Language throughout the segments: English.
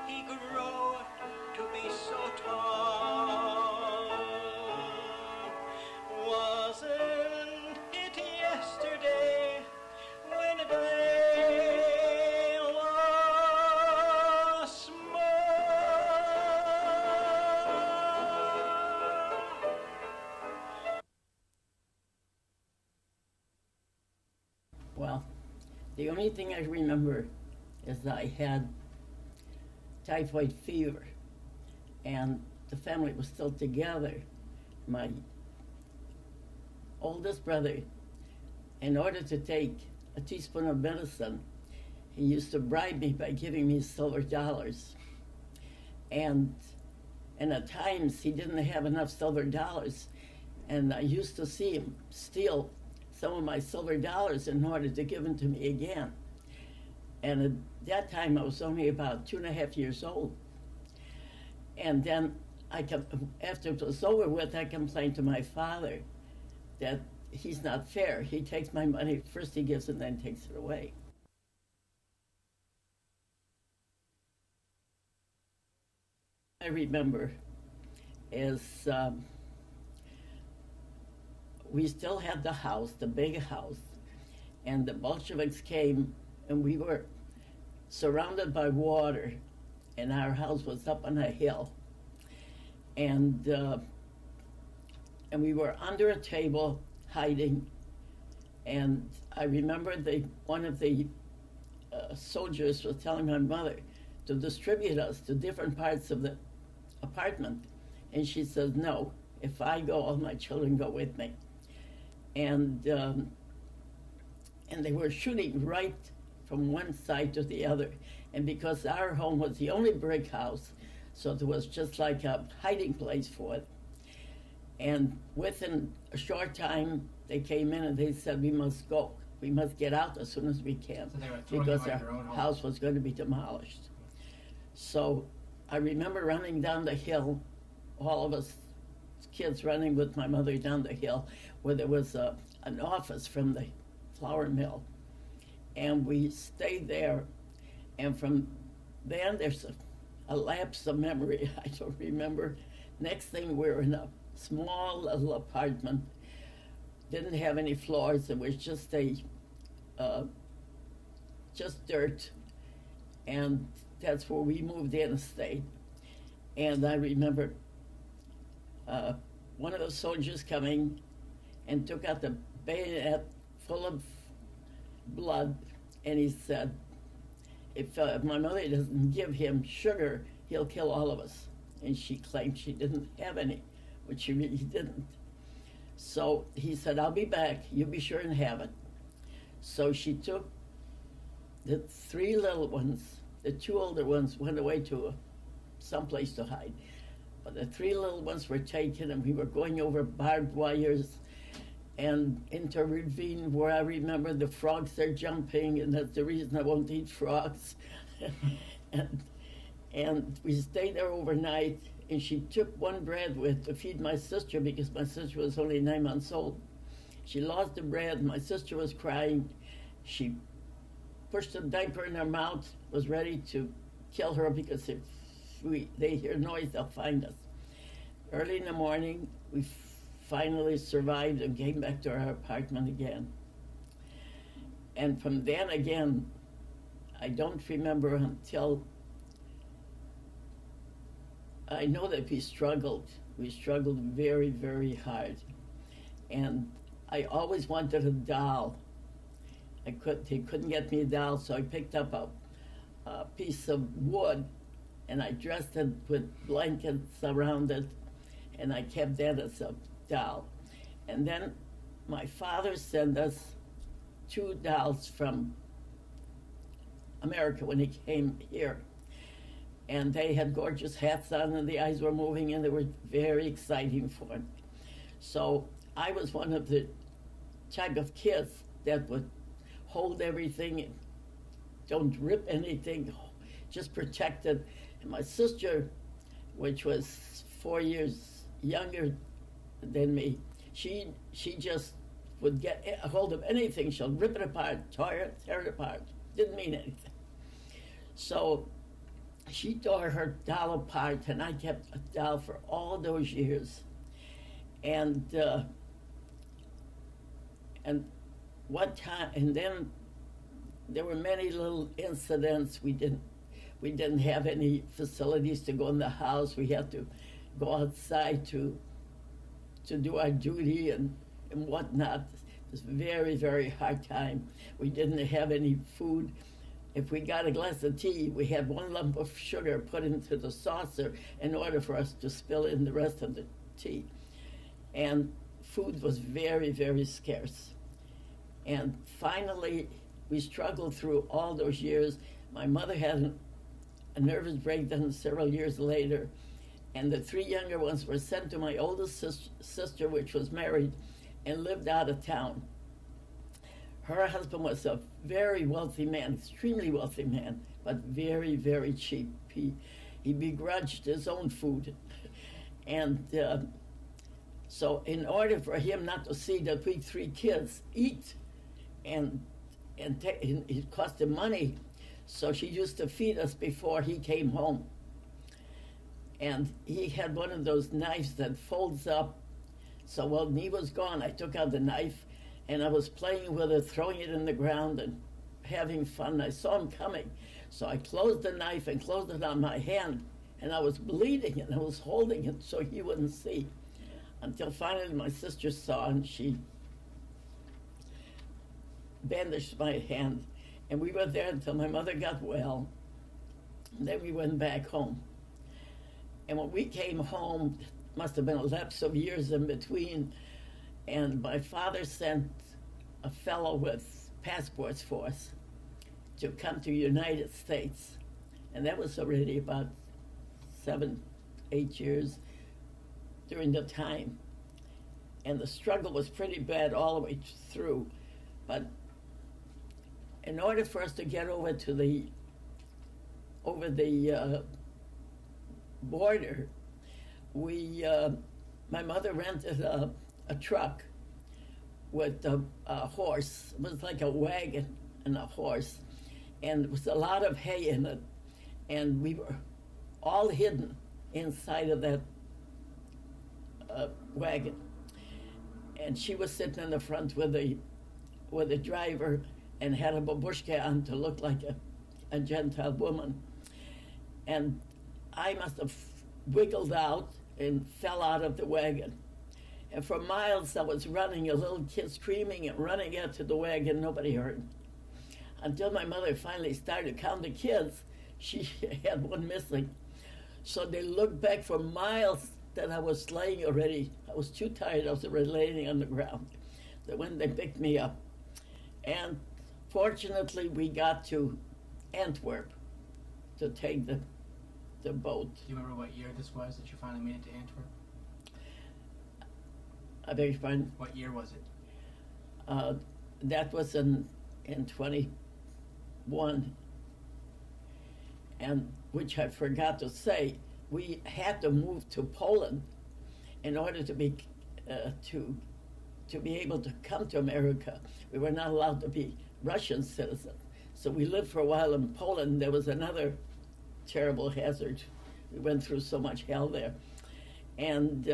he grew to be so tall. Wasn't it yesterday when a day was small? Well, the only thing I remember is I had typhoid fever, and the family was still together. My oldest brother, in order to take a teaspoon of medicine, he used to bribe me by giving me silver dollars. And at times he didn't have enough silver dollars, and I used to see him steal some of my silver dollars in order to give them to me again. And at that time I was only about 2.5 years old. And then after it was over with, I complained to my father that he's not fair. He takes my money, first he gives and then takes it away. I remember is we still had the house, the big house, and the Bolsheviks came, and we were surrounded by water, and our house was up on a hill, and we were under a table hiding, and I remember one of the soldiers was telling my mother to distribute us to different parts of the apartment, and she says, no, if I go, all my children go with me. And they were shooting right from one side to the other. And because our home was the only brick house, so there was just like a hiding place for it. And within a short time, they came in and they said, we must go. We must get out as soon as we can, So they were throwing because you out our your own home. house was going to be demolished. So I remember running down the hill, all of us kids running with my mother down the hill, where there was an office from the flour mill. And we stayed there, and from then there's a lapse of memory. I don't remember. Next thing, we were in a small little apartment, didn't have any floors. It was just just dirt, and that's where we moved in and stayed. And I remember one of the soldiers coming and took out the bayonet full of blood, and he said, if my mother doesn't give him sugar, he'll kill all of us. And she claimed she didn't have any, but she really didn't. So he said, I'll be back, you be sure and have it. So she took the 3 little ones, the 2 older ones went away to someplace to hide. But the 3 little ones were taken, and we were going over barbed wires and into a ravine where I remember the frogs are jumping, and that's the reason I won't eat frogs. and we stayed there overnight, and she took one bread with to feed my sister, because my sister was only 9 months old. She lost the bread, my sister was crying. She pushed a diaper in her mouth, was ready to kill her, because if they hear noise, they'll find us. Early in the morning, we finally survived and came back to our apartment again. And from then again, I don't remember until, I know that we struggled. We struggled very, very hard. And I always wanted a doll. They couldn't get me a doll, so I picked up a piece of wood, and I dressed it with blankets around it, and I kept that as a doll. And then my father sent us 2 dolls from America when he came here. And they had gorgeous hats on, and the eyes were moving, and they were very exciting for me. So I was one of the type of kids that would hold everything and don't rip anything, just protect it. And my sister, which was 4 years younger than me, she just would get a hold of anything. She'll rip it apart, tear it apart. Didn't mean anything. So she tore her doll apart, and I kept a doll for all those years. And and what time? And then there were many little incidents. We didn't have any facilities to go in the house. We had to go outside to do our duty and whatnot. It was a very, very hard time. We didn't have any food. If we got a glass of tea, we had one lump of sugar put into the saucer in order for us to spill in the rest of the tea. And food was very, very scarce. And finally, we struggled through all those years. My mother had a nervous breakdown several years later, and the three younger ones were sent to my oldest sister, which was married and lived out of town. Her husband was a very wealthy man, extremely wealthy man, but very, very cheap. He begrudged his own food. And so in order for him not to see that we three kids eat, and it cost him money, so she used to feed us before he came home. And he had one of those knives that folds up. So when he was gone, I took out the knife, and I was playing with it, throwing it in the ground and having fun. I saw him coming. So I closed the knife and closed it on my hand, and I was bleeding, and I was holding it so he wouldn't see. Until finally my sister saw, and she bandaged my hand. And we were there until my mother got well. And then we went back home. And when we came home, must have been a lapse of years in between, and my father sent a fellow with passports for us to come to the United States. And that was already about 7, 8 years during the time. And the struggle was pretty bad all the way through. But in order for us to get over the border, my mother rented a truck with a horse. It was like a wagon and a horse, and there was a lot of hay in it, and we were all hidden inside of that wagon. And she was sitting in the front with the driver, and had a babushka on to look like a Gentile woman. And I must have wiggled out and fell out of the wagon. And for miles I was running, a little kid screaming and running out to the wagon. Nobody heard. Until my mother finally started to count the kids, she had one missing. So they looked back for miles that I was laying already. I was too tired. I was already laying on the ground. So when they picked me up. And fortunately, we got to Antwerp to take the boat. Do you remember what year this was that you finally made it to Antwerp? I beg your pardon? What year was it? That was in 21, and which I forgot to say, we had to move to Poland in order to be able to come to America. We were not allowed to be Russian citizens. So we lived for a while in Poland. There was another terrible hazard. We went through so much hell there. And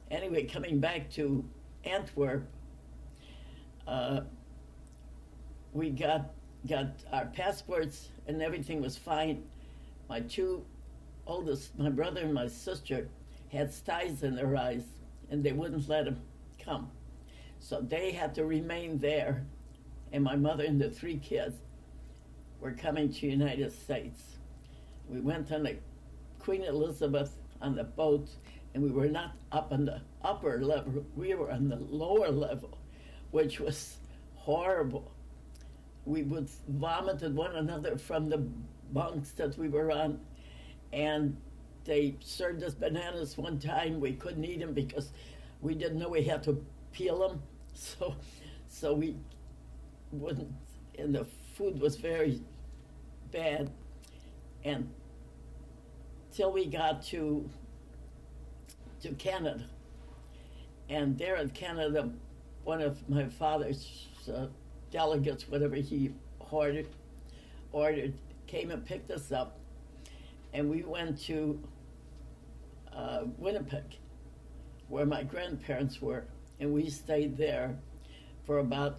anyway, coming back to Antwerp, we got our passports and everything was fine. My two oldest, my brother and my sister, had styes in their eyes, and they wouldn't let them come. So they had to remain there, and my mother and the three kids were coming to the United States. We went on the Queen Elizabeth on the boat, and we were not up on the upper level, we were on the lower level, which was horrible. We would vomit at one another from the bunks that we were on, and they served us bananas one time. We couldn't eat them because we didn't know we had to peel them, so we wouldn't, and the food was very bad. And till we got to Canada, and there in Canada, one of my father's delegates, whatever he ordered, came and picked us up, and we went to Winnipeg, where my grandparents were, and we stayed there for about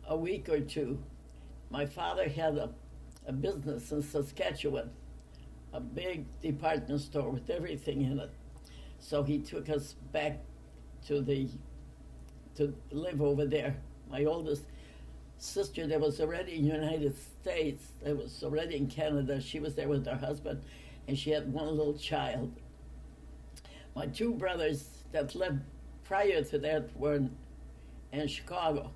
a week or two. My father had a business in Saskatchewan, a big department store with everything in it. So he took us back to live over there. My oldest sister that was already in the United States, that was already in Canada, she was there with her husband, and she had one little child. My two brothers that lived prior to that were in Chicago,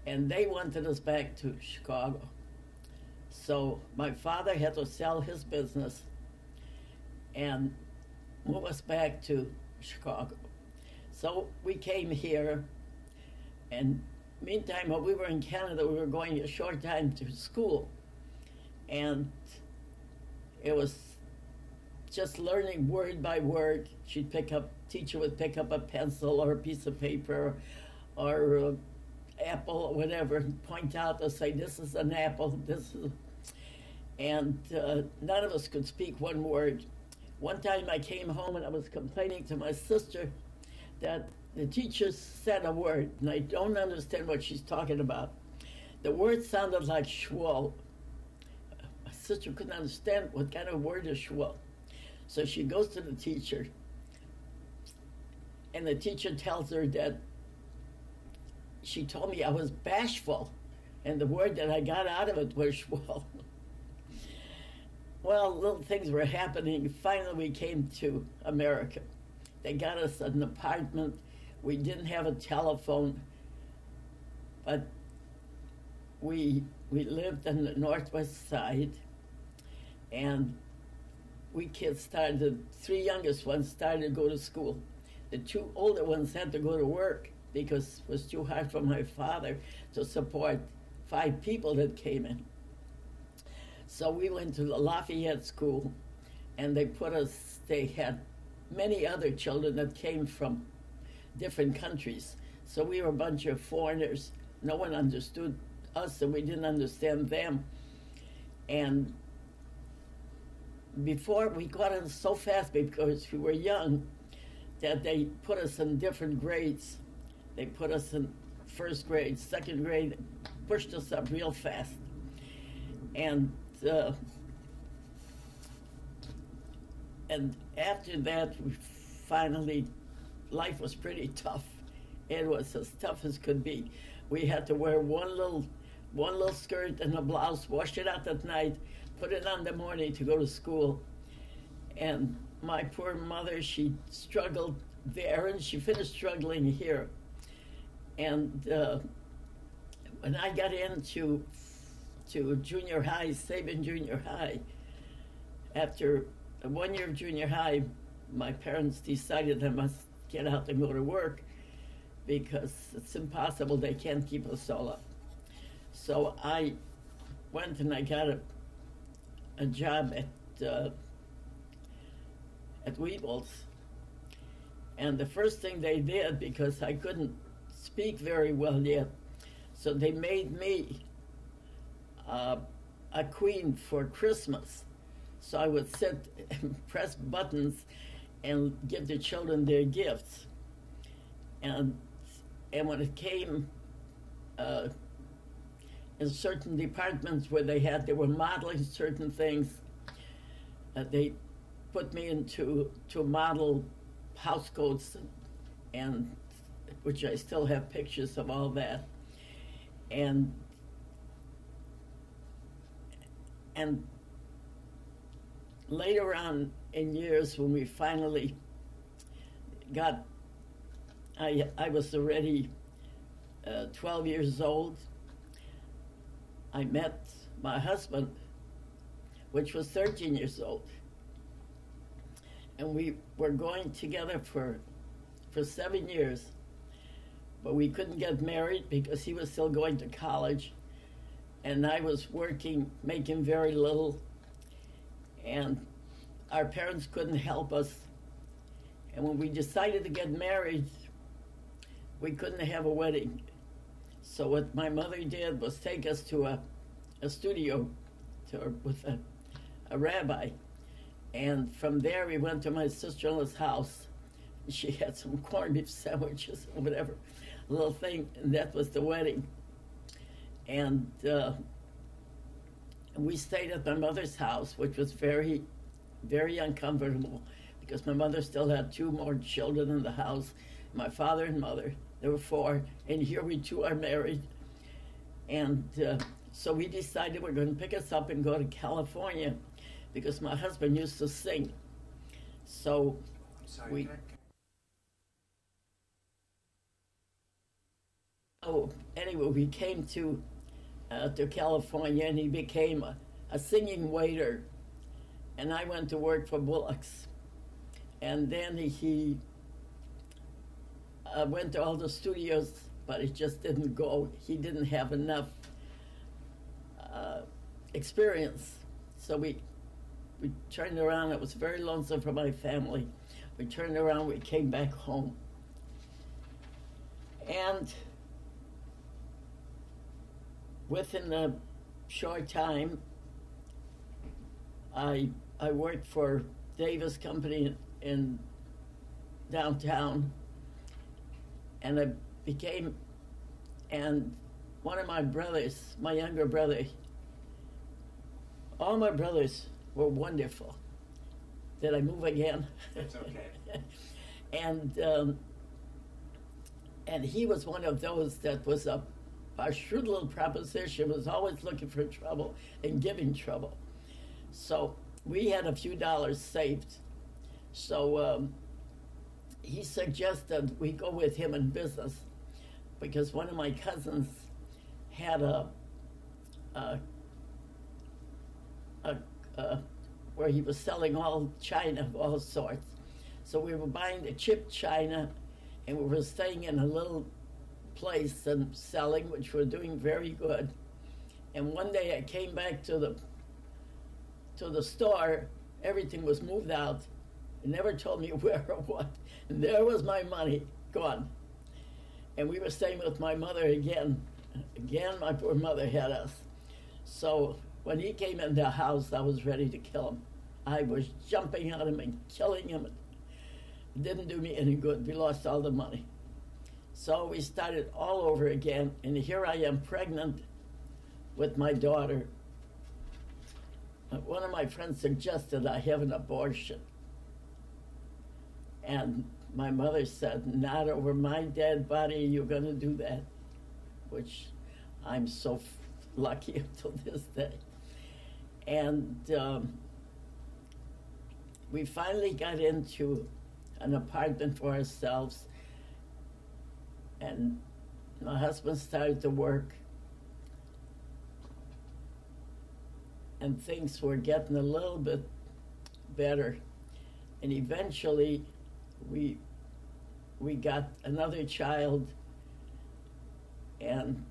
and they wanted us back to Chicago. So my father had to sell his business and move us back to Chicago. So we came here, and meantime, while we were in Canada, we were going a short time to school, and it was just learning word by word. Teacher would pick up a pencil or a piece of paper or apple or whatever, and point out and say, this is an apple, this is, and none of us could speak one word. One time I came home and I was complaining to my sister that the teacher said a word, and I don't understand what she's talking about. The word sounded like schwal. My sister couldn't understand what kind of word is schwal. So she goes to the teacher, and the teacher tells her that she told me I was bashful, and the word that I got out of it was schwal. Well, little things were happening. Finally, we came to America. They got us an apartment. We didn't have a telephone, but we lived on the northwest side, and we kids the three youngest ones started to go to school. The two older ones had to go to work because it was too hard for my father to support 5 people that came in. So we went to the Lafayette School, and they had many other children that came from different countries. So we were a bunch of foreigners. No one understood us, and we didn't understand them. And before, we got on so fast because we were young that they put us in different grades. They put us in first grade, second grade, pushed us up real fast. And after that, life was pretty tough. It was as tough as could be. We had to wear one little skirt and a blouse, wash it out at night, put it on in the morning to go to school. And my poor mother, she struggled there, and she finished struggling here. And when I got into junior high, Sabin Junior High, after 1 year of junior high, my parents decided I must get out and go to work because it's impossible. They can't keep us all up. So I went and I got a job at Weebles. And the first thing they did, because I couldn't speak very well yet, so they made me a queen for Christmas. So I would sit and press buttons and give the children their gifts. And when it came in certain departments where they were modeling certain things, they put me to model house coats, and which I still have pictures of all that. And later on in years, when we finally I was already 12 years old, I met my husband, which was 13 years old. And we were going together for 7 years, but we couldn't get married because he was still going to college, and I was working, making very little, and our parents couldn't help us. And when we decided to get married, we couldn't have a wedding. So what my mother did was take us to a studio with a rabbi. And from there, we went to my sister-in-law's house. She had some corned beef sandwiches or whatever, little thing, and that was the wedding. And we stayed at my mother's house, which was very, very uncomfortable because my mother still had two more children in the house, my father and mother. There were four, and here we two are married. And so we decided we're going to pick us up and go to California because my husband used to sing. So we... Oh, anyway, we came to California, and he became a singing waiter, and I went to work for Bullock's. And then he went to all the studios, but it just didn't go. He didn't have enough experience. So we turned around. It was very lonesome for my family. We turned around, we came back home. And within a short time, I worked for Davis Company in downtown, and I became, and one of my brothers, my younger brother, all my brothers were wonderful. Did I move again? It's okay. And he was one of those that was a shrewd little proposition, was always looking for trouble and giving trouble. So we had a few dollars saved. So he suggested we go with him in business because one of my cousins had where he was selling all china of all sorts. So we were buying the chipped china, and we were staying in a little place and selling, which were doing very good. And one day I came back to the store. Everything was moved out. It never told me where or what. And there was my money gone. And we were staying with my mother again. Again, my poor mother had us. So when he came in the house, I was ready to kill him. I was jumping on him and killing him. It didn't do me any good. We lost all the money. So we started all over again, and here I am pregnant with my daughter. One of my friends suggested I have an abortion. And my mother said, not over my dead body, you're going to do that, which I'm so lucky until this day. And we finally got into an apartment for ourselves, and my husband started to work, and things were getting a little bit better. And eventually we got another child, and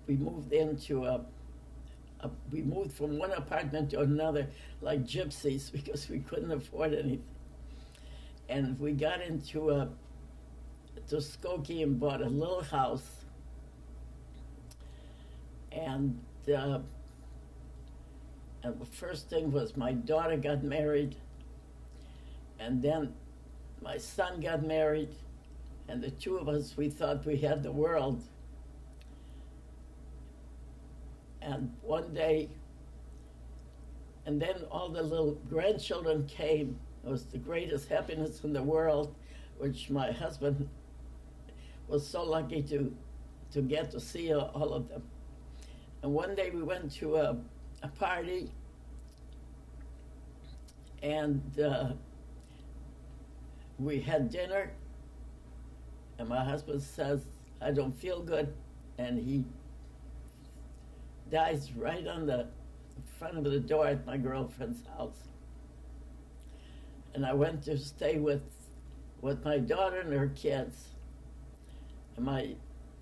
we moved into we moved from one apartment to another like gypsies because we couldn't afford anything. And we got into to Skokie and bought a little house. And the first thing was my daughter got married, and then my son got married, and the two of us, we thought we had the world. And one day, and then all the little grandchildren came. It was the greatest happiness in the world, which my husband was so lucky to get to see all of them. And one day we went to a party, and we had dinner, and my husband says, I don't feel good, and he dies right on the front of the door at my girlfriend's house. And I went to stay with my daughter and her kids. And my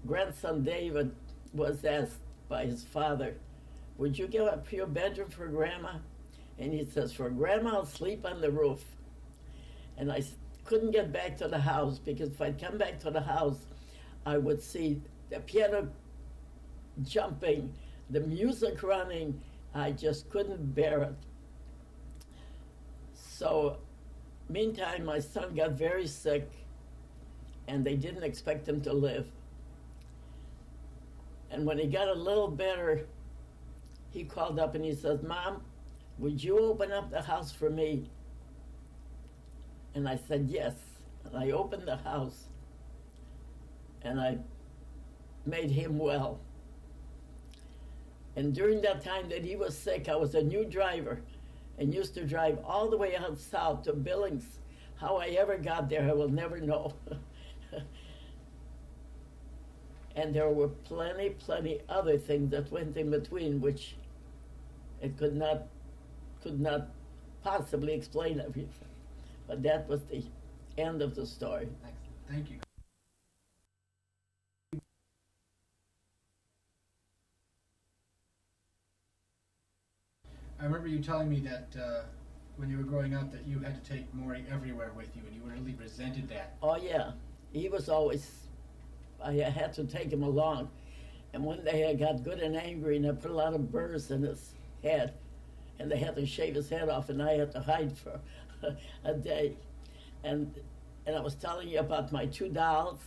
grandson David was asked by his father, would you give up your bedroom for Grandma? And he says, for Grandma, I'll sleep on the roof. And I couldn't get back to the house, because if I'd come back to the house, I would see the piano jumping, the music running. I just couldn't bear it. So, meantime, my son got very sick, and they didn't expect him to live. And when he got a little better, he called up and he says, "Mom, would you open up the house for me?" And I said, "Yes." And I opened the house, and I made him well. And during that time that he was sick, I was a new driver and used to drive all the way out south to Billings. How I ever got there, I will never know. And there were plenty other things that went in between, which it could not possibly explain everything. But that was the end of the story. Thank you. I remember you telling me that when you were growing up that you had to take Maury everywhere with you, and you really resented that. Oh yeah, he was always, I had to take him along. And one day I got good and angry, and I put a lot of burrs in his head, and they had to shave his head off, and I had to hide for a day. And I was telling you about my two dolls.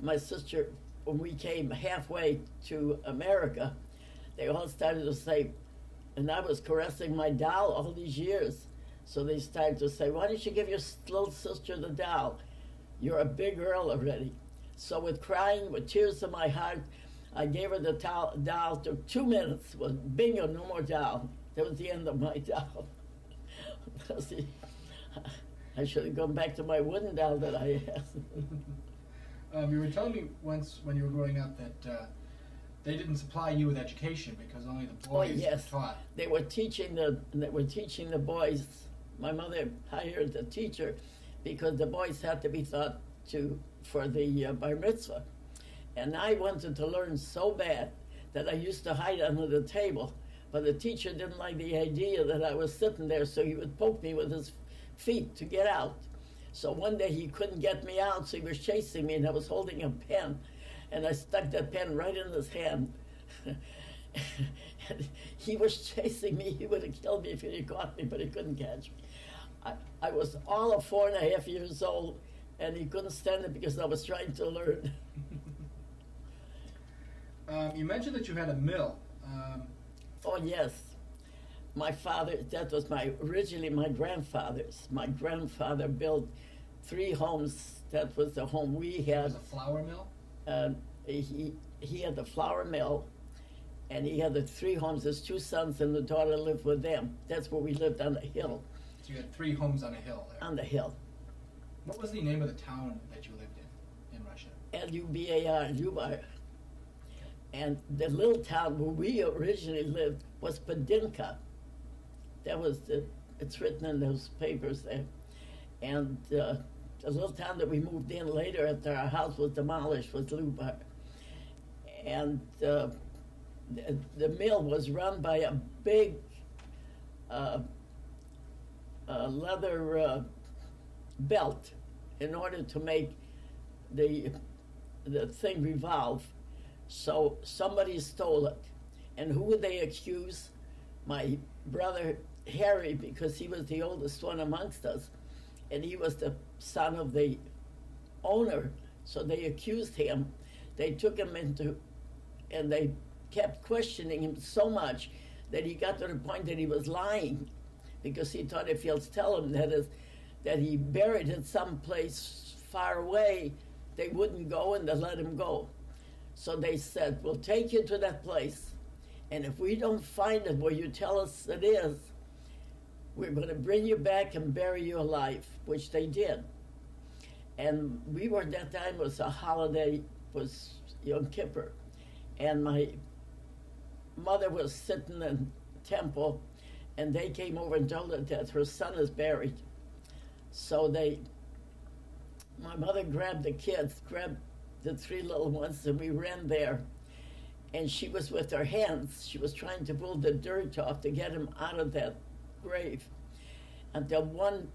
My sister, when we came halfway to America, they all started to say, and I was caressing my doll all these years, so they started to say, "Why don't you give your little sister the doll? You're a big girl already." So with crying, with tears in my heart, I gave her the doll. Took 2 minutes. Was bingo, no more doll. That was the end of my doll. I should have gone back to my wooden doll that I had. You were telling me once when you were growing up that they didn't supply you with education because only the boys yes. taught. They were teaching the boys. My mother hired a teacher because the boys had to be taught for the bar mitzvah. And I wanted to learn so bad that I used to hide under the table. But the teacher didn't like the idea that I was sitting there, so he would poke me with his feet to get out. So one day he couldn't get me out, so he was chasing me, and I was holding a pen, and I stuck that pen right in his hand. And he was chasing me. He would have killed me if he had caught me, but he couldn't catch me. I was all of 4.5 years old, and he couldn't stand it because I was trying to learn. You mentioned that you had a mill. Oh yes, my father. That was originally my grandfather's. My grandfather built 3 homes. That was the home we It had. was a flour mill? He had the flour mill, and he had the 3 homes. His 2 sons and the daughter lived with them. That's where we lived on the hill. So you had 3 homes on a hill there. On the hill. What was the name of the town that you lived in Russia? Lubar, Lubar. And the little town where we originally lived was Padinka. That was it's written in those papers there. And the little town that we moved in later after our house was demolished was Lubar. And the mill was run by a big leather belt in order to make the thing revolve. So somebody stole it. And who would they accuse? My brother Harry, because he was the oldest one amongst us, and he was the son of the owner. So they accused him. They took him and they kept questioning him so much that he got to the point that he was lying, because he thought if he'll tell him that he buried it someplace far away, they wouldn't go and they let him go. So they said, "We'll take you to that place, and if we don't find it where you tell us it is, we're going to bring you back and bury you alive," which they did. And we were, at that time, was a holiday, was Yom Kippur. And my mother was sitting in temple, and they came over and told her that her son is buried. So my mother grabbed the kids, grabbed the 3 little ones, and we ran there. And she was with her hands. She was trying to pull the dirt off to get him out of that grave. Until one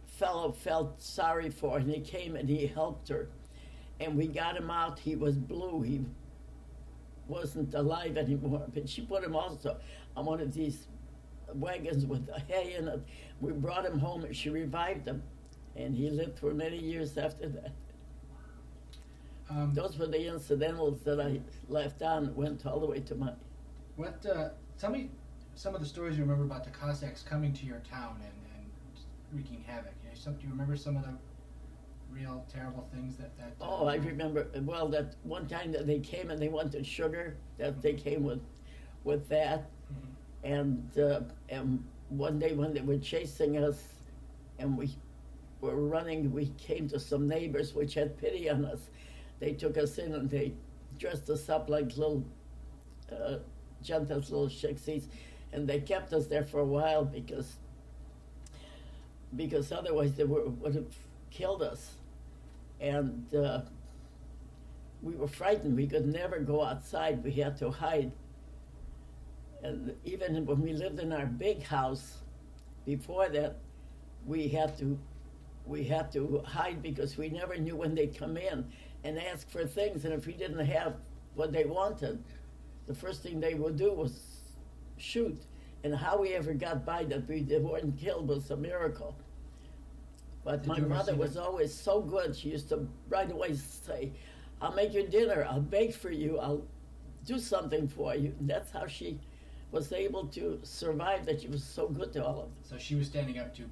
fellow felt sorry for her, and he came and he helped her. And we got him out. He was blue. He wasn't alive anymore. But she put him also on one of these wagons with hay in it. We brought him home, and she revived him, and he lived for many years after that. Those were the incidentals that I left on, went all the way to my... Tell me some of the stories you remember about the Cossacks coming to your town and wreaking havoc. Do you remember some of the real terrible things that Oh, I remember, well, that one time that they came and they wanted sugar, that they came with that. And one day when they were chasing us and we were running, we came to some neighbors which had pity on us. They took us in and they dressed us up like little gentas, little shixies, and they kept us there for a while because otherwise they would have killed us. And we were frightened. We could never go outside. We had to hide. And even when we lived in our big house, before that, we had to hide because we never knew when they'd come in and ask for things. And if we didn't have what they wanted, the first thing they would do was shoot. And how we ever got by that we weren't killed was a miracle. But my mother was always so good. She used to right away say, I'll make your dinner, I'll bake for you, I'll do something for you. And that's how she was able to survive, that she was so good to all of them. So she was standing up to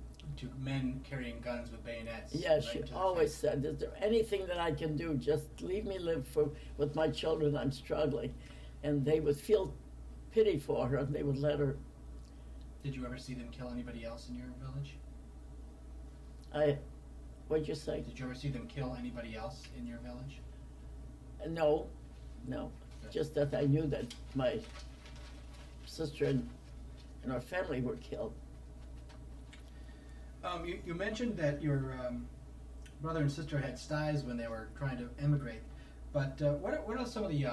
men carrying guns with bayonets. Yeah, right, she always said, is there anything that I can do? Just leave me live with my children, I'm struggling. And they would feel pity for her and they would let her. Did you ever see them kill anybody else in your village? What'd you say? Did you ever see them kill anybody else in your village? No. Okay. Just that I knew that my sister and our family were killed. You mentioned that your brother and sister had styes when they were trying to emigrate, but what are some of the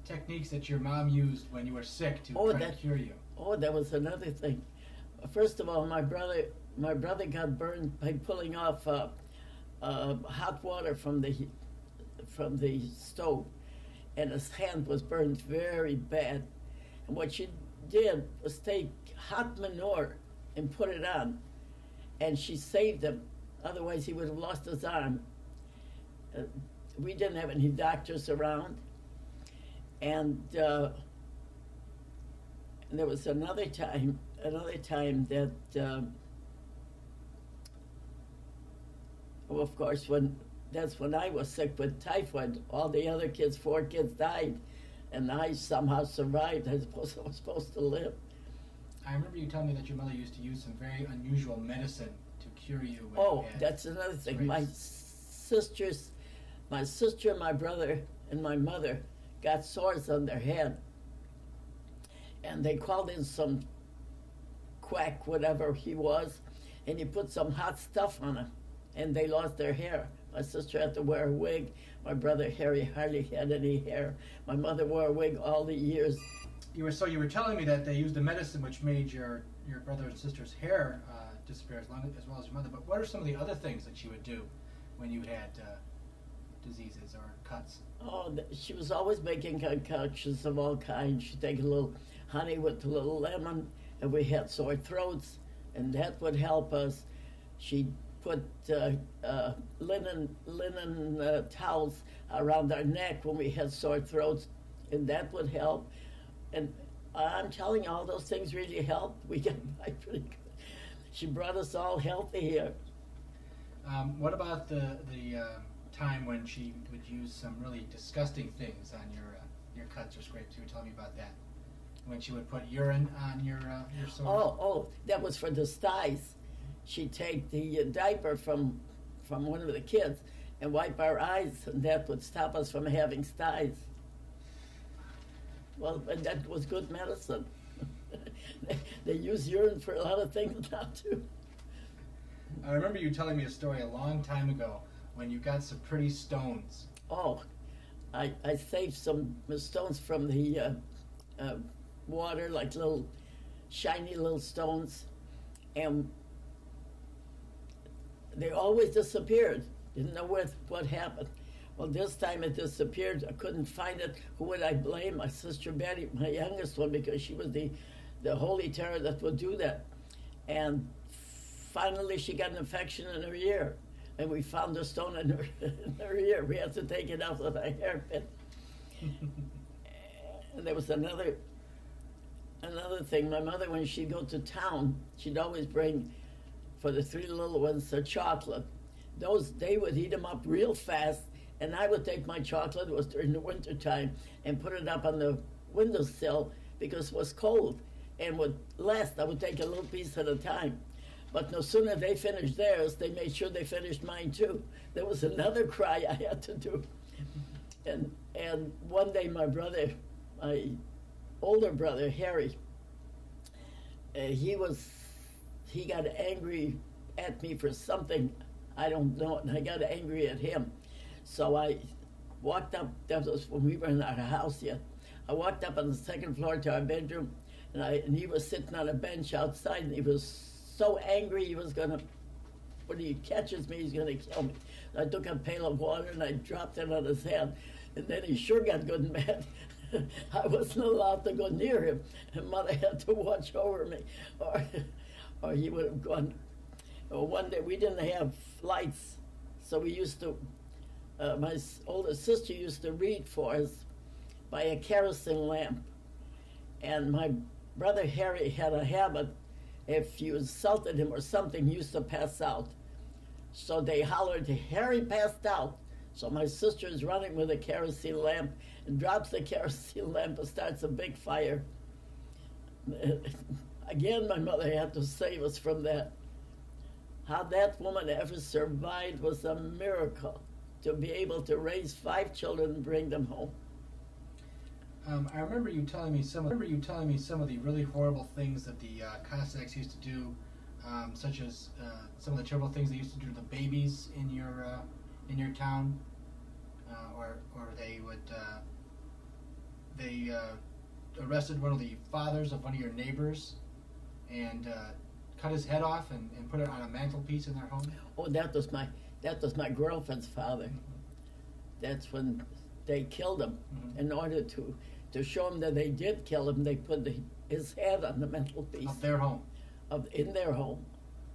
techniques that your mom used when you were sick to try to cure you? Oh, that was another thing. First of all, my brother got burned by pulling off hot water from the stove, and his hand was burned very bad. And what she did was take hot manure and put it on, and she saved him. Otherwise, he would have lost his arm. We didn't have any doctors around, and there was another time that, well, of course, that's when I was sick with typhoid. All the other kids, 4 kids, died, and I somehow survived. I suppose I was supposed to live. I remember you telling me that your mother used to use some very unusual medicine to cure you. That's another thing. My sister, my brother, and my mother got sores on their head, and they called in some quack, whatever he was, and he put some hot stuff on them, and they lost their hair. My sister had to wear a wig. My brother Harry hardly had any hair. My mother wore a wig all the years. You were telling me that they used a medicine which made your brother and sister's hair disappear as well as your mother. But what are some of the other things that she would do when you had diseases or cuts? Oh, she was always making concoctions of all kinds. She'd take a little honey with a little lemon, and we had sore throats, and that would help us. She'd put linen towels around our neck when we had sore throats, and that would help. And I'm telling you, all those things really helped. We got by pretty good. She brought us all healthy here. What about the time when she would use some really disgusting things on your cuts or scrapes? You were telling me about that. When she would put urine on your sores? Oh, that was for the styes. She'd take the diaper from one of the kids and wipe our eyes, and that would stop us from having styes. Well, and that was good medicine. They use urine for a lot of things now, too. I remember you telling me a story a long time ago when you got some pretty stones. Oh, I saved some stones from the water, like little shiny little stones, and they always disappeared. Didn't know what happened. Well, this time it disappeared. I couldn't find it. Who would I blame? My sister Betty, my youngest one, because she was the the Holy Terror that would do that. And finally she got an infection in her ear, and we found a stone in her ear. We had to take it out with a hairpin. And there was another thing. My mother, when she'd go to town, she'd always bring, for the three little ones, a chocolate. They would eat them up real fast, and I would take my chocolate, it was during the winter time, and put it up on the windowsill because it was cold. And would last, I would take a little piece at a time. But no sooner they finished theirs, they made sure they finished mine too. There was another cry I had to do. And one day my older brother, Harry, he got angry at me for something, I don't know, and I got angry at him. So I walked up, that was when we were in our house yet. I walked up on the second floor to our bedroom, and he was sitting on a bench outside, and he was so angry he was gonna, when he catches me, he's gonna kill me. I took a pail of water and I dropped it on his head, and then he sure got good and mad. I wasn't allowed to go near him, and Mother had to watch over me, or he would have gone. Well, one day we didn't have lights, so we used to, my older sister used to read for us by a kerosene lamp. And my brother Harry had a habit, if you insulted him or something, he used to pass out. So they hollered, "Harry passed out." So my sister is running with a kerosene lamp and drops the kerosene lamp and starts a big fire. Again, my mother had to save us from that. How that woman ever survived was a miracle, to be able to raise 5 children and bring them home. I remember you telling me some of the really horrible things that the Cossacks used to do, such as some of the terrible things they used to do to the babies in your town, or they would arrested one of the fathers of one of your neighbors and cut his head off and put it on a mantelpiece in their home. Oh, that was my girlfriend's father. That's when they killed him. Mm-hmm. In order to show him that they did kill him, they put his head on the mantelpiece. Of their home? In their home,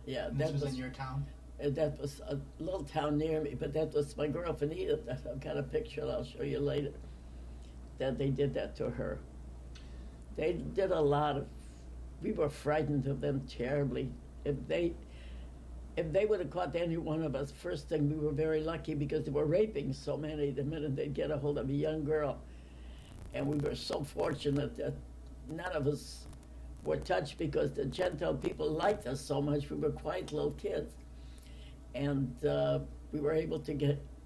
yeah. And this was in your town? That was a little town near me, but that was my girlfriend Edith. I've got a picture I'll show you later, that they did that to her. They did a lot of, we were frightened of them terribly. If they would have caught any one of us, first thing, we were very lucky because they were raping so many the minute they'd get a hold of a young girl. And we were so fortunate that none of us were touched because the Gentile people liked us so much. We were quiet little kids. And we were able to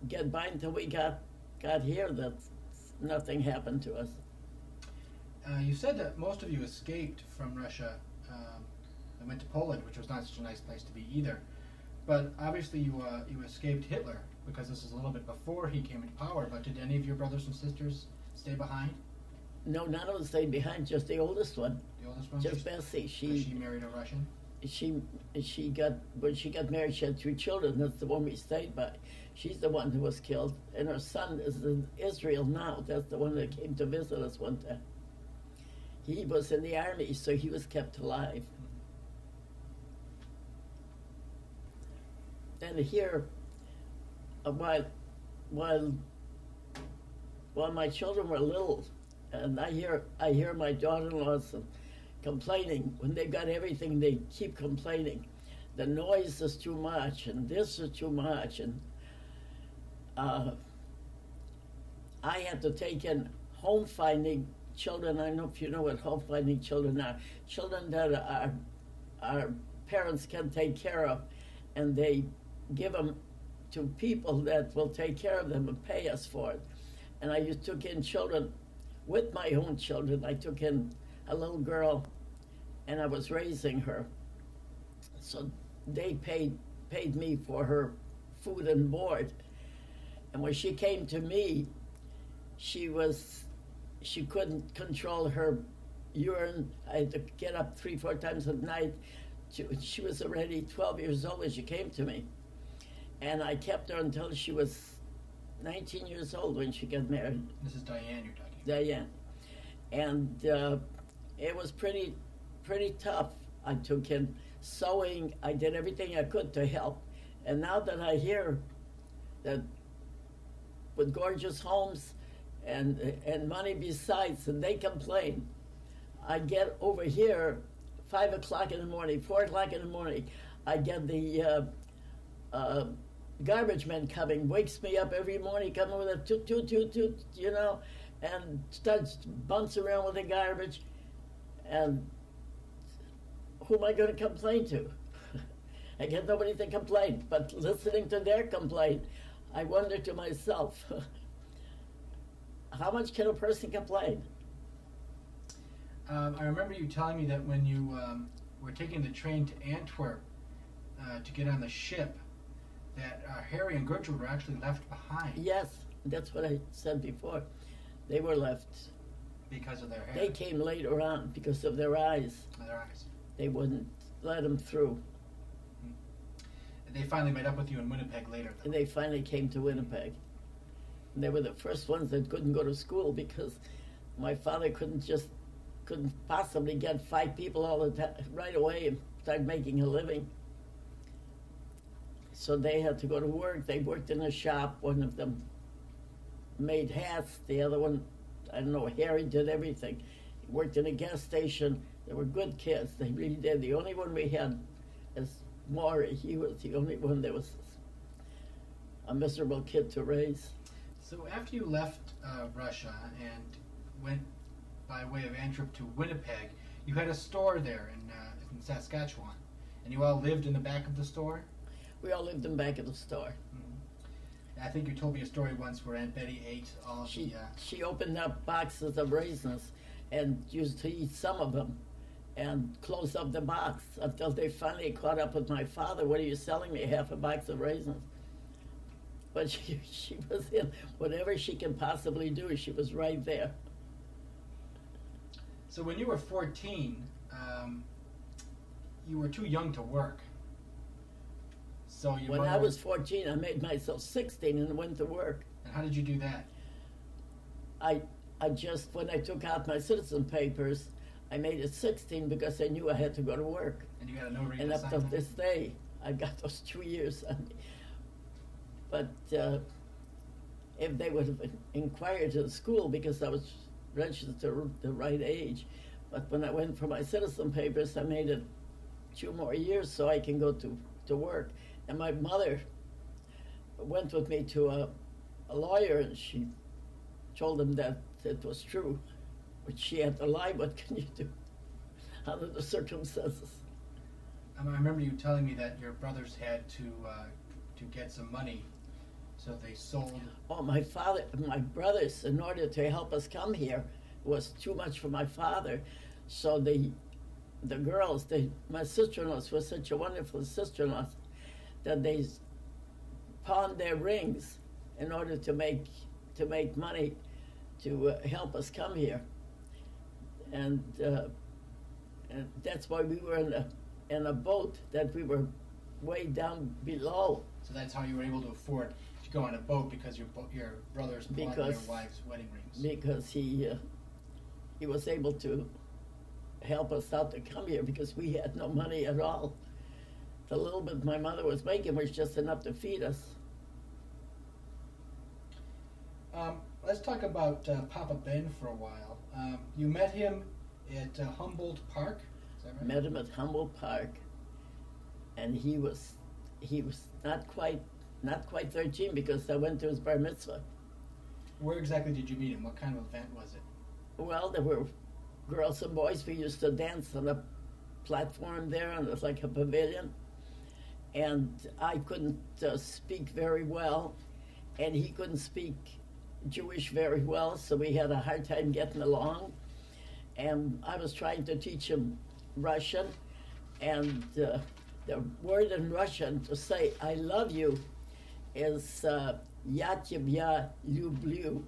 get by until we got here, that nothing happened to us. You said that most of you escaped from Russia and went to Poland, which was not such a nice place to be either. But obviously you escaped Hitler, because this is a little bit before he came into power. But did any of your brothers and sisters stay behind? No, none of us stayed behind, just the oldest one. The oldest one? Just Bessie. She married a Russian? When she got married, she had 2 children. That's the one we stayed by. She's the one who was killed. And her son is in Israel now. That's the one that came to visit us one time. He was in the army, so he was kept alive. And here, while my children were little, and I hear my daughter-in-laws complaining. When they've got everything, they keep complaining. The noise is too much, and this is too much, and I had to take in home-finding children. I don't know if you know what home-finding children are. Children that our parents can take care of, and they give them to people that will take care of them and pay us for it. And I took in children with my own children. I took in a little girl, and I was raising her. So they paid me for her food and board. And when she came to me, she couldn't control her urine. I had to get up 3-4 times a night. She was already 12 years old when she came to me. And I kept her until she was 19 years old when she got married. This is Diane you're talking about. Diane. And it was pretty pretty tough. I took in sewing. I did everything I could to help. And now that I hear that with gorgeous homes and money besides, and they complain, I get over here 5 o'clock in the morning, 4 o'clock in the morning. I get the garbage man coming, wakes me up every morning, coming with a toot, toot, toot, toot, you know, and starts bouncing around with the garbage. And who am I going to complain to? I get nobody to complain. But listening to their complaint, I wonder to myself, how much can a person complain? I remember you telling me that when you were taking the train to Antwerp to get on the ship, that Harry and Gertrude were actually left behind. Yes, that's what I said before. They were left. Because of their hair. They came later on because of their eyes. Their eyes. They wouldn't let them through. They finally met up with you in Winnipeg later, though. And they finally came to Winnipeg. And they were the first ones that couldn't go to school because my father couldn't possibly get 5 people all the time right away and start making a living. So they had to go to work. They worked in a shop. One of them made hats. The other one, I don't know, Harry did everything. He worked in a gas station. They were good kids. They really did. The only one we had is Maury. He was the only one that was a miserable kid to raise. So after you left Russia and went by way of Antwerp to Winnipeg, you had a store there in Saskatchewan, and you all lived in the back of the store? We all lived in the back of the store. Mm-hmm. I think you told me a story once where Aunt Betty ate all of She opened up boxes of raisins and used to eat some of them and closed up the box until they finally caught up with my father. What are you selling me, half a box of raisins? But she was in whatever she can possibly do. She was right there. So when you were 14, you were too young to work. So when I was 14, I made myself 16 and went to work. And how did you do that? I just, when I took out my citizen papers, I made it 16 because I knew I had to go to work. And you got a no read And up to assignment? this day, I got those 2 years on me. But if they would have inquired to the school, because I was registered to the right age, but when I went for my citizen papers, I made it 2 more years so I can go to work. And my mother went with me to a lawyer, and she told him that it was true, but she had to lie. What can you do under the circumstances? I remember you telling me that your brothers had to get some money, so they sold. Oh, my brothers, in order to help us come here, was too much for my father. So the girls, my sister-in-laws were such a wonderful sister-in-laws that they pawned their rings in order to make money to help us come here. And that's why we were in a boat that we were way down below. So that's how you were able to afford to go on a boat, because your brothers pawned their wives' wedding rings. Because he was able to help us out to come here because we had no money at all. The little bit my mother was making was just enough to feed us. Let's talk about Papa Ben for a while. You met him at Humboldt Park, is that right? Met him at Humboldt Park, and he was not quite 13 because I went to his bar mitzvah. Where exactly did you meet him? What kind of event was it? Well, there were girls and boys. We used to dance on a platform there, and it was like a pavilion. And I couldn't speak very well, and he couldn't speak Jewish very well, so we had a hard time getting along. And I was trying to teach him Russian, and the word in Russian to say "I love you" is "Я тебя люблю."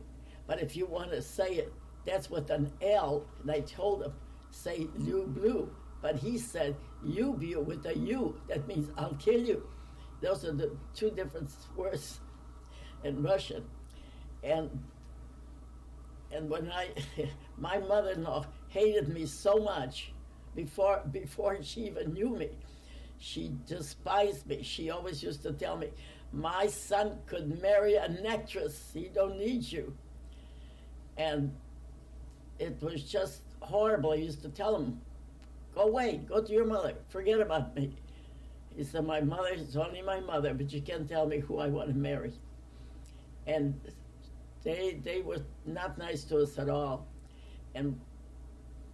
But if you want to say it, that's with an L. And I told him, say "люблю," but he said "люблю" with a U. That means "I'll kill you." Those are the 2 different words in Russian. And when my mother-in-law hated me so much before she even knew me. She despised me. She always used to tell me, my son could marry an actress. He don't need you. And it was just horrible. I used to tell him, go away, go to your mother, forget about me. He said, my mother is only my mother, but you can't tell me who I want to marry. And they were not nice to us at all. And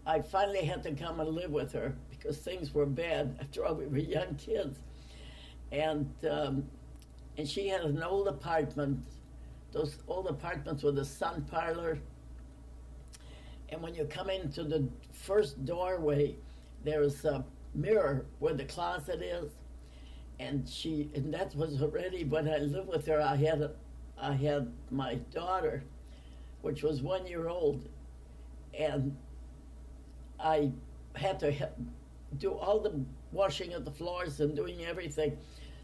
I finally had to come and live with her because things were bad. After all, we were young kids. And she had an old apartment, those old apartments with a sun parlor. And when you come into the first doorway, there's a mirror where the closet is. And that was already, when I lived with her, I had my daughter, which was 1 year old. And I had to do all the washing of the floors and doing everything.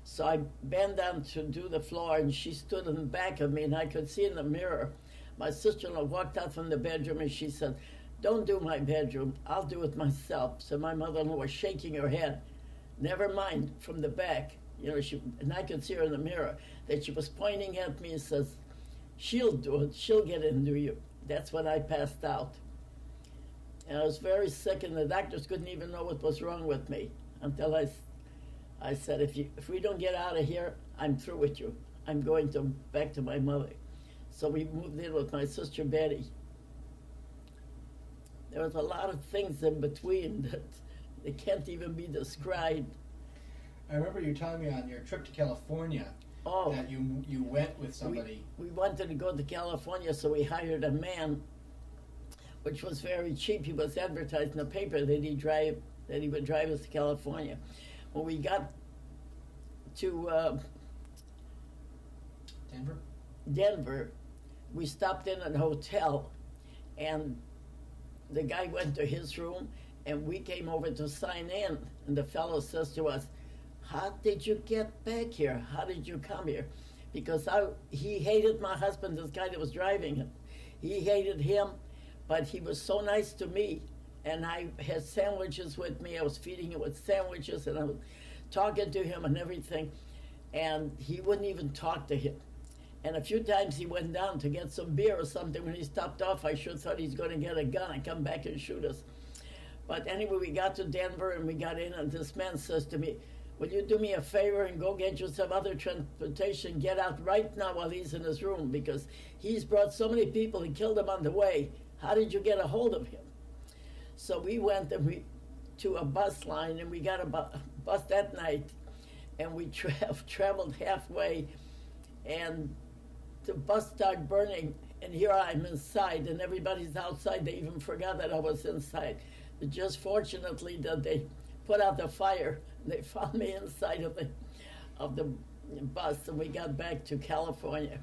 So I bent down to do the floor, and she stood in the back of me, and I could see in the mirror. My sister-in-law walked out from the bedroom, and she said, don't do my bedroom, I'll do it myself. So my mother-in-law was shaking her head. Never mind, from the back. You know, and I could see her in the mirror, that she was pointing at me and says, she'll do it, she'll get into you. That's when I passed out. And I was very sick, and the doctors couldn't even know what was wrong with me until I said, if we don't get out of here, I'm through with you. I'm going back to my mother. So we moved in with my sister Betty. There was a lot of things in between that they can't even be described. I remember you telling me on your trip to California that you went with somebody. We wanted to go to California, so we hired a man, which was very cheap. He was advertised in the paper that he would drive us to California. When we got to Denver, we stopped in a hotel, and the guy went to his room, and we came over to sign in. And the fellow says to us, how did you get back here? How did you come here? Because he hated my husband, this guy that was driving him. He hated him, but he was so nice to me. And I had sandwiches with me. I was feeding him with sandwiches, and I was talking to him and everything. And he wouldn't even talk to him. And a few times he went down to get some beer or something. When he stopped off, I sure thought he's going to get a gun and come back and shoot us. But anyway, we got to Denver, and we got in, and this man says to me, will you do me a favor and go get you some other transportation? Get out right now while he's in his room, because he's brought so many people and killed them on the way. How did you get a hold of him? So we went to a bus line, and we got a bus that night, and we traveled halfway, and the bus started burning, and here I'm inside, and everybody's outside. They even forgot that I was inside. But just fortunately that they put out the fire, and they found me inside of the bus, and we got back to California.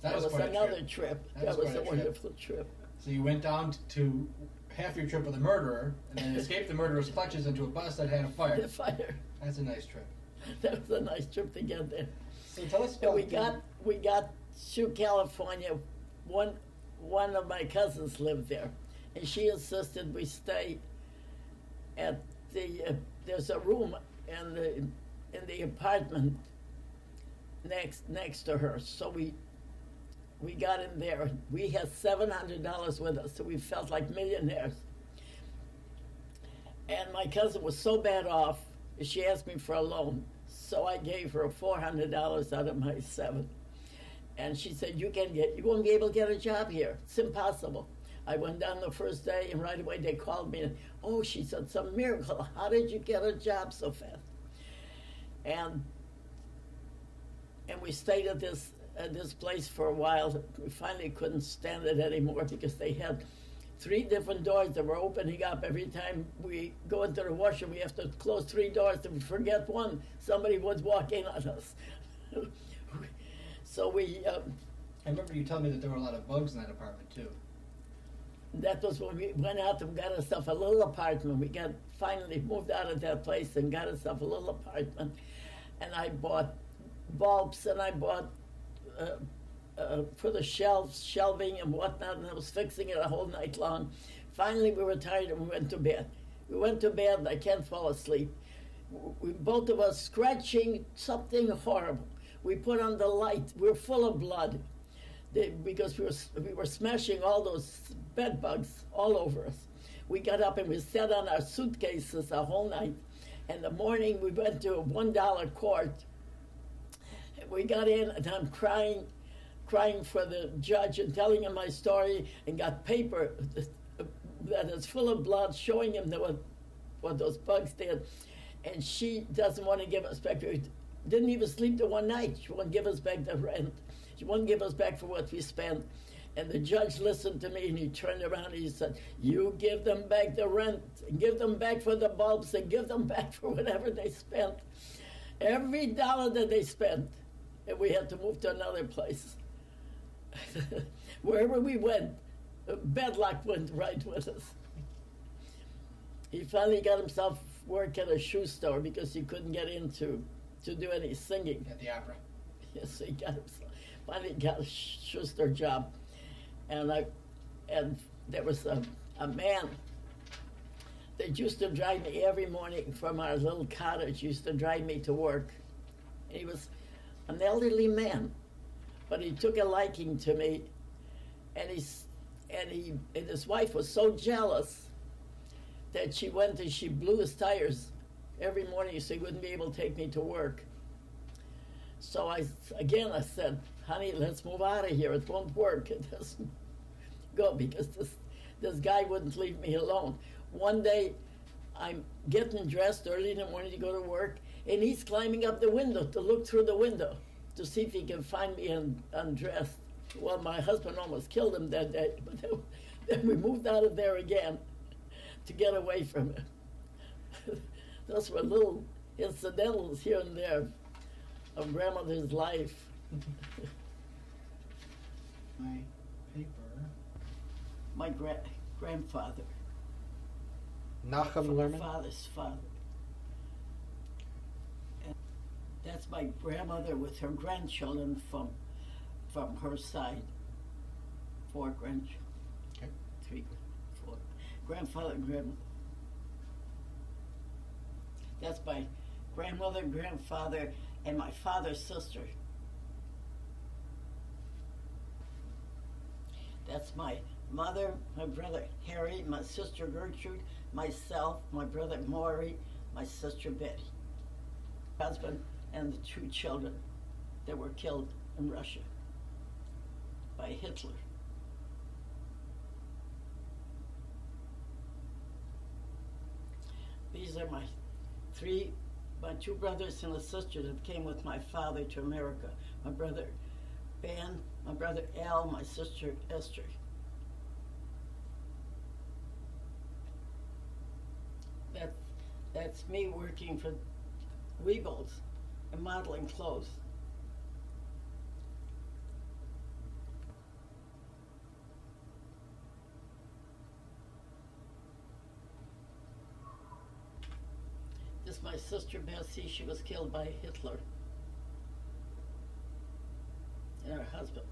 That was another trip. That was a wonderful trip. So you went down to half your trip with a murderer, and then escaped the murderer's clutches into a bus that had a fire. The fire. That's a nice trip. That was a nice trip to get there. So tell us about. We got to California. One of my cousins lived there, and she insisted we stay at there's a room in the apartment next to her. So we got in there. We had $700 with us, so we felt like millionaires. And my cousin was so bad off, she asked me for a loan. So I gave her $400 out of my $700. And she said, you won't be able to get a job here. It's impossible. I went down the first day, and right away they called me. And, she said, some miracle. How did you get a job so fast? And we stayed at this place for a while. We finally couldn't stand it anymore because they had 3 different doors that were opening up. Every time we go into the washroom, we have to close 3 doors. If we forget one, somebody would walk in on us. So I remember you telling me that there were a lot of bugs in that apartment too. That was when we went out and got ourselves a little apartment. We finally moved out of that place and got ourselves a little apartment. And I bought bulbs, and I bought for the shelving and whatnot, and I was fixing it a whole night long. Finally, we were tired and we went to bed. We went to bed, and I can't fall asleep. We both of us scratching something horrible. We put on the light. We were full of blood because we were smashing all those bed bugs all over us. We got up and we sat on our suitcases the whole night. In the morning, we went to a $1 court. We got in, and I'm crying for the judge and telling him my story, and got paper that is full of blood showing him what those bugs did. And she doesn't want to give us back. We didn't even sleep the one night. She won't give us back the rent. She won't give us back for what we spent. And the judge listened to me, and he turned around and he said, you give them back the rent, and give them back for the bulbs, and give them back for whatever they spent. Every dollar that they spent. And we had to move to another place. Wherever we went, bad luck went right with us. He finally got himself work at a shoe store because he couldn't get in to do any singing. At the opera. Yes, he finally got a shoe store job. And there was a man that used to drive me every morning from our little cottage, used to drive me to work. And he was an elderly man, but he took a liking to me, and his wife was so jealous that she went and she blew his tires every morning so he wouldn't be able to take me to work. So I said, honey, let's move out of here. It won't work. It doesn't go because this guy wouldn't leave me alone. One day, I'm getting dressed early in the morning to go to work, and he's climbing up the window to look through the window to see if he can find me undressed. Well, my husband almost killed him that day, but then we moved out of there again to get away from it. Those were little incidentals here and there of grandmother's life. My paper. My grandfather. Nachum My Lerman? father's father. And that's my grandmother with her grandchildren from her side. 4 grandchildren. Okay. 3, 4. Grandfather and grandmother. That's my grandmother, grandfather, and my father's sister. That's my mother, my brother Harry, my sister Gertrude, myself, my brother Maury, my sister Betty. Husband and the 2 children that were killed in Russia by Hitler. These are my 2 brothers and a sister that came with my father to America. My brother Ben, my brother Al, my sister Esther. That's me working for Weebles and modeling clothes. This is my sister Bessie. She was killed by Hitler and her husband.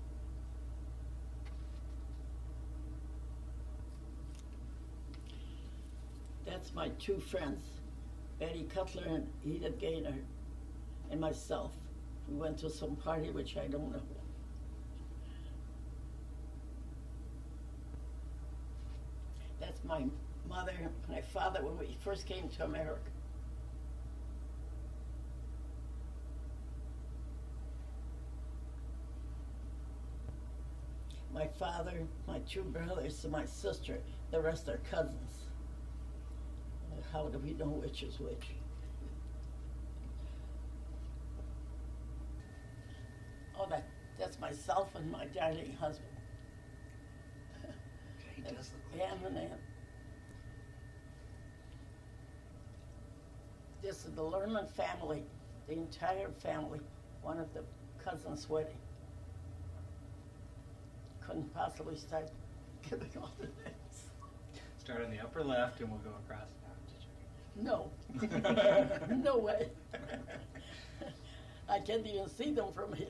That's my 2 friends, Betty Cutler and Edith Gaynor, and myself. We went to some party which I don't know. That's my mother, my father when we first came to America. My father, my 2 brothers, and my sister. The rest are cousins. How do we know which is which? Oh, that's myself and my darling husband. He does look like Ann and Ann. This is the Lerman family, the entire family, one of the cousins' wedding. Couldn't possibly start giving all the names. Start on the upper left and we'll go across. No, no way. I can't even see them from here.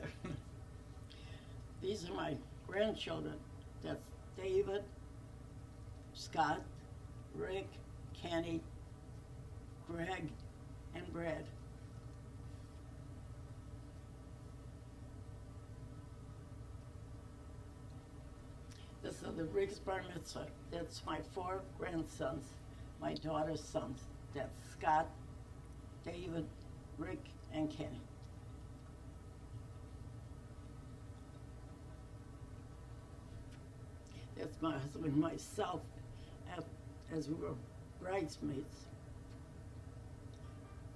These are my grandchildren. That's David, Scott, Rick, Kenny, Greg, and Brad. This is the Rick's bar mitzvah. That's my 4 grandsons, my daughter's sons. That's Scott, David, Rick, and Kenny. That's my husband and myself as we were bridesmaids.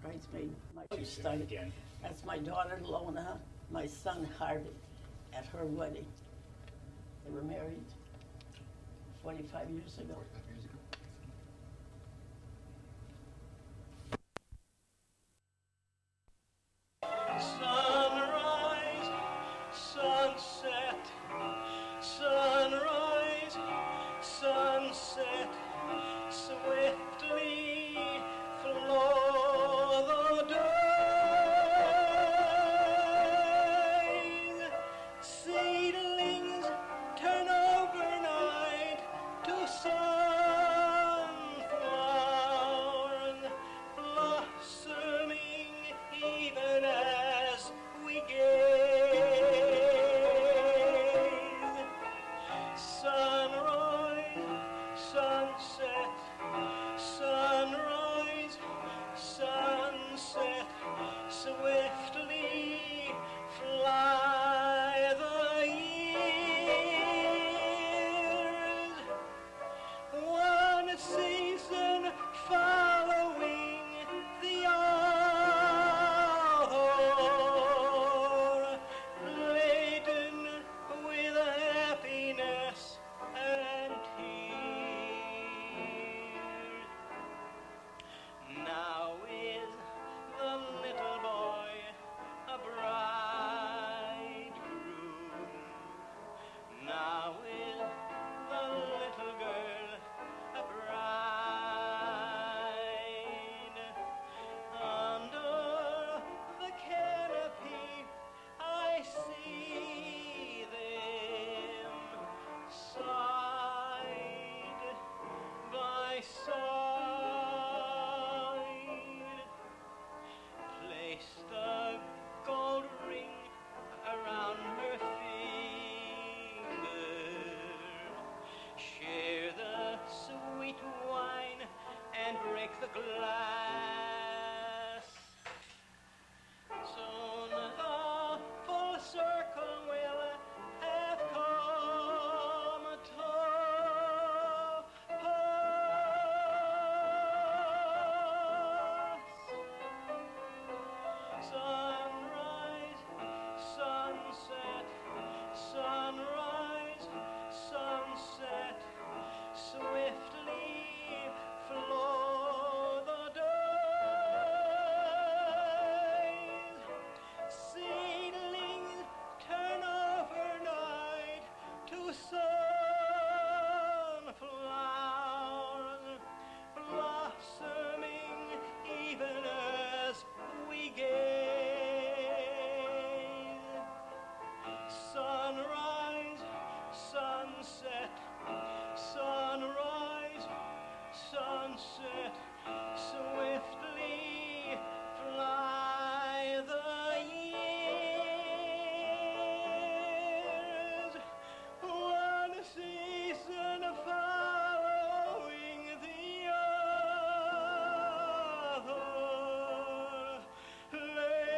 Bridesmaid, my started. Again. That's my daughter Lona, my son Harvey, at her wedding. They were married 45 years ago. 45 years ago.